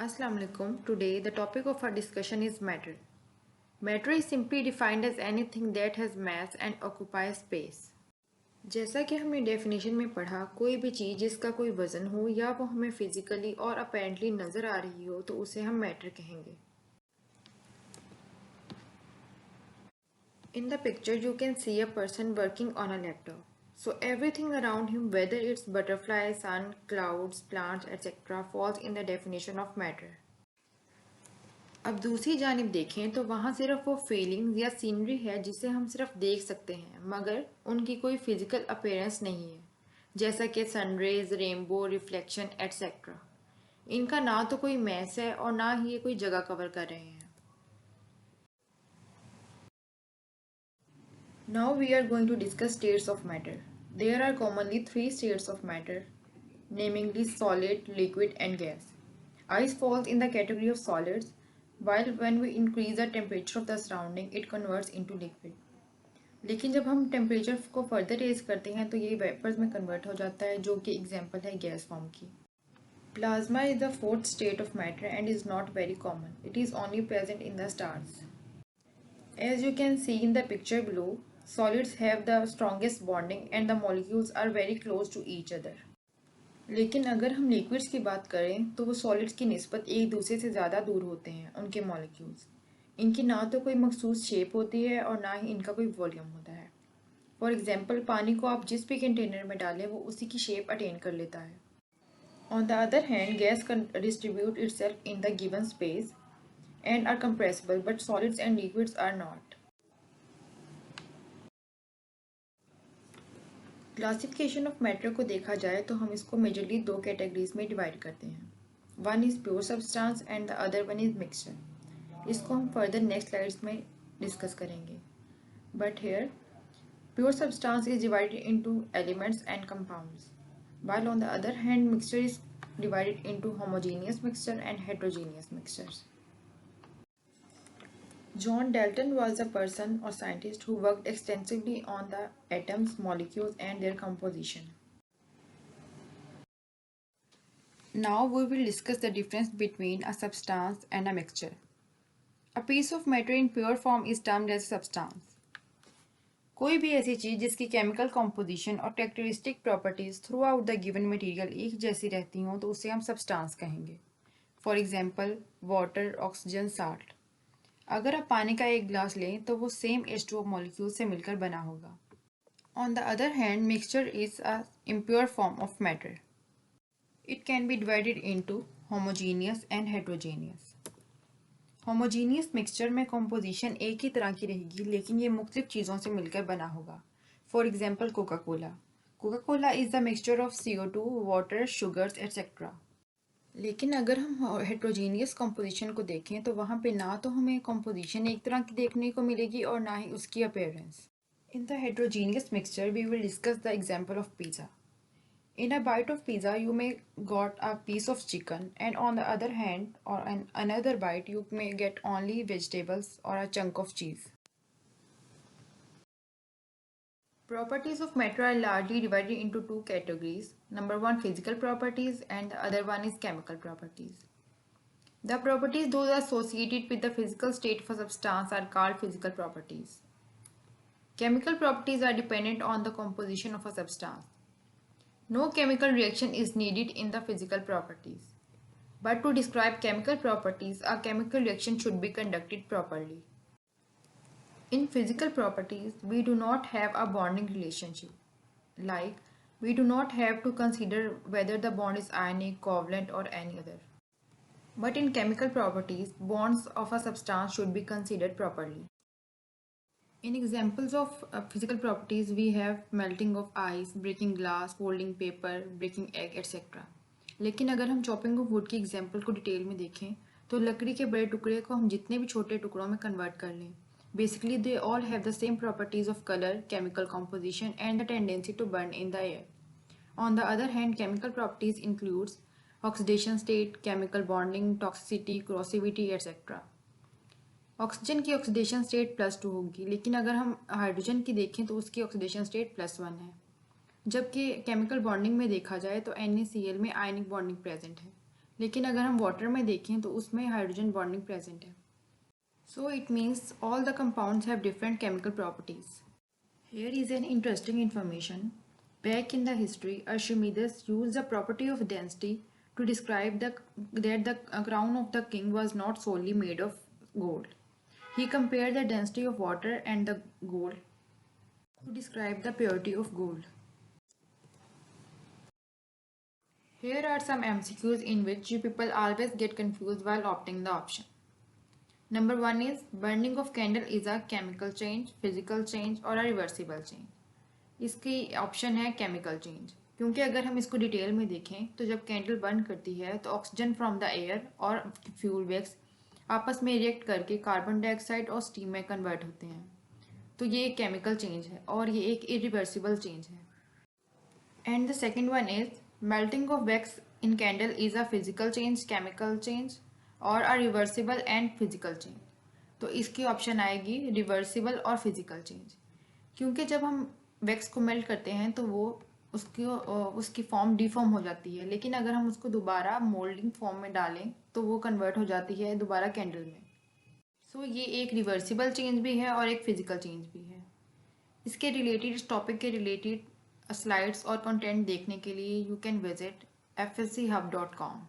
Assalamu alaikum. Today the topic of our discussion is matter. Matter is simply defined as anything that has mass and occupies space. जैसा कि हमने definition में पढ़ा, कोई भी चीज़ जिसका कोई वजन हो या वो हमें फिजिकली और अपेरेंटली नज़र आ रही हो तो उसे हम मैटर कहेंगे. In the picture you can see a person working on a laptop. So everything around him, whether it's butterflies, sun, clouds, plants, etc., falls in the definition of matter. अब दूसरी जानिब देखें तो वहाँ सिर्फ वो फीलिंग्स या सीनरी है जिसे हम सिर्फ देख सकते हैं, मगर उनकी कोई फिजिकल अपीयरेंस नहीं है, जैसा कि सनरेज, रेनबो, रिफ्लेक्शन एटसेट्रा. इनका ना तो कोई मैस है और ना ही ये कोई जगह कवर कर रहे हैं. Now we are going to discuss states of matter. There are commonly three states of matter, namely solid, liquid and gas. Ice falls in the category of solids, while when we increase the temperature of the surrounding, it converts into liquid. लेकिन जब हम temperature को further raise करते हैं तो ये vapours में convert हो जाता है, जो कि एग्जांपल है गैस फॉर्म की. Plasma is the fourth state of matter and is not very common. It is only present in the stars. As you can see in the picture below, solids have the strongest bonding and the molecules are very close to each other. लेकिन अगर हम liquids की बात करें तो वो solids की निस्बत एक दूसरे से ज़्यादा दूर होते हैं उनके मॉलिक्यूल्स. इनकी ना तो कोई मखसूस शेप होती है और ना ही इनका कोई वॉल्यूम होता है. फॉर एग्जांपल, पानी को आप जिस भी कंटेनर में डालें वो उसी की शेप अटेन कर लेता है. On the other hand, gas can distribute itself in the given space and are compressible, but solids and liquids are not. Classification of matter को देखा जाए तो हम इसको मेजरली दो कैटेगरीज में डिवाइड करते हैं. One is pure substance and the other one is mixture. इसको हम फर्दर नेक्स्ट स्लाइड्स में डिस्कस करेंगे. But here pure substance is divided into elements and compounds, while on the other hand mixture is divided into homogeneous mixture and heterogeneous mixtures. John Dalton was a person or scientist who worked extensively on the atoms, molecules and their composition. Now we will discuss the difference between a substance and a mixture. A piece of matter in pure form is termed as substance. कोई भी ऐसी चीज़ जिसकी chemical composition और characteristic properties through out the given material एक जैसी रहती हों तो उसे हम सब्सटेंस कहेंगे. For example, water, oxygen, salt. अगर आप पानी का एक ग्लास लें तो वो सेम H2O मॉलिक्यूल से मिलकर बना होगा. On the other hand, mixture is a impure form of matter. It can be divided into homogeneous and heterogeneous. Homogeneous mixture में कॉम्पोजिशन एक ही तरह की रहेगी, लेकिन ये मुख्तलिफ चीज़ों से मिलकर बना होगा. For example, Coca Cola. Coca Cola is the mixture of CO2, water, sugars etcetera. लेकिन अगर हम हेट्रोजीनियस कॉम्पोजिशन को देखें तो वहाँ पे ना तो हमें कॉम्पोजिशन एक तरह की देखने को मिलेगी और ना ही उसकी appearance. In the heterogeneous mixture we will discuss the example of pizza. In a bite of pizza, you may got a piece of chicken, and on the other hand, or another bite, you may get only vegetables or a chunk of cheese. Properties of matter are largely divided into two categories. Number one, physical properties, and the other one is chemical properties. The properties those associated with the physical state of a substance are called physical properties. Chemical properties are dependent on the composition of a substance. No chemical reaction is needed in the physical properties. But to describe chemical properties, a chemical reaction should be conducted properly. In physical properties, we do not have a bonding relationship. Like, we do not have to consider whether the bond is ionic, covalent, or any other. But in chemical properties, bonds of a substance should be considered properly. In examples of physical properties, we have melting of ice, breaking glass, folding paper, breaking egg, etc. लेकिन अगर हम chopping of would की example को detail में देखें तो लकड़ी के बड़े टुकड़े को हम जितने भी छोटे टुकड़ों में कन्वर्ट कर लें, basically they all have the same properties of colour, chemical composition and the tendency to burn in the air. On the other hand, chemical properties includes oxidation state, chemical bonding, toxicity, corrosivity etcetera. Oxygen की oxidation state +2 होगी, लेकिन अगर हम hydrogen की देखें तो उसकी oxidation state +1 है. जबकि केमिकल बॉन्डिंग में देखा जाए तो NaCl में आयनिक बॉन्डिंग प्रेजेंट है, लेकिन अगर हम वाटर में देखें तो उसमें हाइड्रोजन बॉन्डिंग प्रेजेंट है. So it means all the compounds have different chemical properties. Here is an interesting information. Back in the history, Archimedes used the property of density to describe that the crown of the king was not solely made of gold. He compared the density of water and the gold to describe the purity of gold. Here are some MCQs in which you people always get confused while opting the option. Number 1 is burning of candle is a chemical change, physical change or a reversible change. इसकी option है chemical change, क्योंकि अगर हम इसको detail में देखें तो जब कैंडल बर्न करती है तो ऑक्सीजन फ्रॉम द एयर और फ्यूल वेक्स आपस में रिएक्ट करके कार्बन डाइऑक्साइड और स्टीम में कन्वर्ट होते हैं. तो ये एक केमिकल चेंज है और ये एक इरिवर्सिबल चेंज है. And the second one is melting of wax in candle is a physical change, chemical change और a reversible and physical change. तो इसकी ऑप्शन आएगी रिवर्सिबल और फिजिकल चेंज, क्योंकि जब हम वैक्स को मेल्ट करते हैं तो वो उसकी फॉर्म डिफॉर्म हो जाती है, लेकिन अगर हम उसको दोबारा मोल्डिंग फॉर्म में डालें तो वो कन्वर्ट हो जाती है दोबारा कैंडल में. सो ये एक रिवर्सिबल चेंज भी है और एक फिजिकल चेंज भी है. इसके रिलेटेड, इस टॉपिक के रिलेटेड स्लाइड्स और कंटेंट देखने के लिए यू कैन विजिट fschub.com.